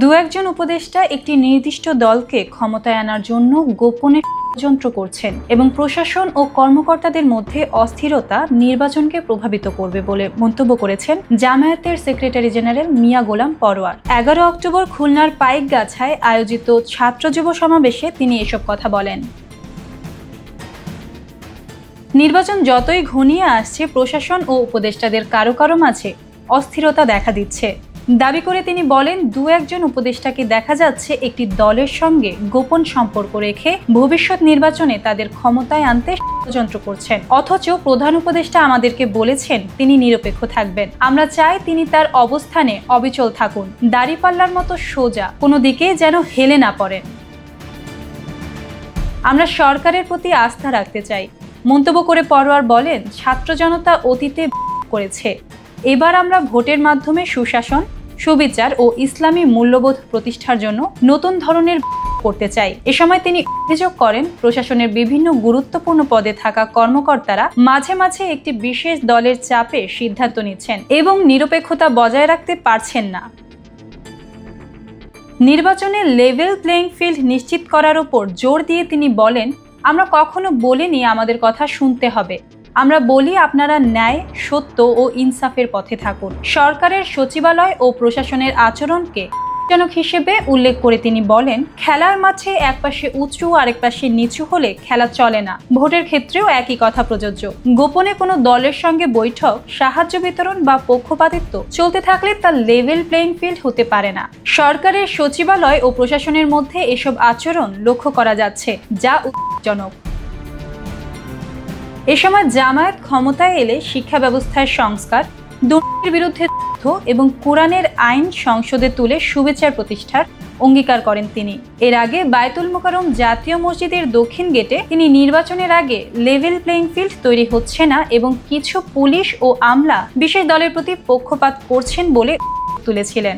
দু একজন উপদেষ্টা একটি নির্দিষ্ট দলকে ক্ষমতায় আনার জন্য গোপনে ষড়যন্ত্র করছেন এবং প্রশাসন ও কর্মকর্তাদের মধ্যে অস্থিরতা নির্বাচনকে প্রভাবিত করবে বলে মন্তব্য করেছেন জামায়াতের সেক্রেটারি জেনারেল মিয়া গোলাম পরোয়ার। ১১ অক্টোবর খুলনার পাইকগাছায় আয়োজিত ছাত্র যুব সমাবেশে তিনি এসব কথা বলেন। নির্বাচন যতই ঘনিয়ে আসছে, প্রশাসন ও উপদেষ্টাদের কারো কারো মাঝে অস্থিরতা দেখা দিচ্ছে দাবি করে তিনি বলেন, দু একজন উপদেষ্টাকে দেখা যাচ্ছে একটি দলের সঙ্গে গোপন সম্পর্ক রেখে ভবিষ্যৎ নির্বাচনে তাদের ক্ষমতায় আনতে ষড়যন্ত্র করছেন। অথচ প্রধান উপদেষ্টা আমাদেরকে বলেছেন তিনি নিরপেক্ষ থাকবেন। আমরা চাই তিনি তার অবস্থানে অবিচল থাকুন, দাঁড়িপাল্লার মতো সোজা, কোনো দিকে যেন হেলে না পড়েন। আমরা সরকারের প্রতি আস্থা রাখতে চাই মন্তব্য করে পরোয়ার বলেন, ছাত্র জনতা অতীতে করেছে, এবার আমরা ভোটের মাধ্যমে সুশাসন, সুবিচার ও ইসলামী মূল্যবোধ প্রতিষ্ঠার জন্য নতুন ধরনের করতে চাই। এ সময় তিনি অভিযোগ করেন, প্রশাসনের বিভিন্ন গুরুত্বপূর্ণ পদে থাকা কর্মকর্তারা মাঝে মাঝে একটি বিশেষ দলের চাপে সিদ্ধান্ত নিচ্ছেন এবং নিরপেক্ষতা বজায় রাখতে পারছেন না। নির্বাচনে লেভেল প্লেইং ফিল্ড নিশ্চিত করার উপর জোর দিয়ে তিনি বলেন, আমরা কখনো বলিনি আমাদের কথা শুনতে হবে, আমরা বলি আপনারা ন্যায়, সত্য ও ইনসাফের পথে থাকুন। সরকারের সচিবালয় ও প্রশাসনের আচরণকে জনক হিসেবে উল্লেখ করে তিনি বলেন, খেলার মাঠে একপাশে উঁচু আরেক পাশে নিচু হলে খেলা চলে না। ভোটের ক্ষেত্রেও একই কথা প্রযোজ্য। গোপনে কোনো দলের সঙ্গে বৈঠক, সাহায্য বিতরণ বা পক্ষপাতিত্ব চলতে থাকলে তা লেভেল প্লেইং ফিল্ড হতে পারে না। সরকারের সচিবালয় ও প্রশাসনের মধ্যে এসব আচরণ লক্ষ্য করা যাচ্ছে, যা উদ্বেগজনক। এ সময় জামায়াত ক্ষমতায় এলে শিক্ষা ব্যবস্থায় সংস্কার, দুর্নীতির বিরুদ্ধে তথ্য এবং কোরআনের আইন সংসদে তুলে সুবিচার প্রতিষ্ঠার অঙ্গীকার করেন তিনি। এর আগে বায়তুল মোকাররম জাতীয় মসজিদের দক্ষিণ গেটে তিনি নির্বাচনের আগে লেভেল প্লেইং ফিল্ড তৈরি হচ্ছে না এবং কিছু পুলিশ ও আমলা বিশেষ দলের প্রতি পক্ষপাত করছেন বলে তুলেছিলেন।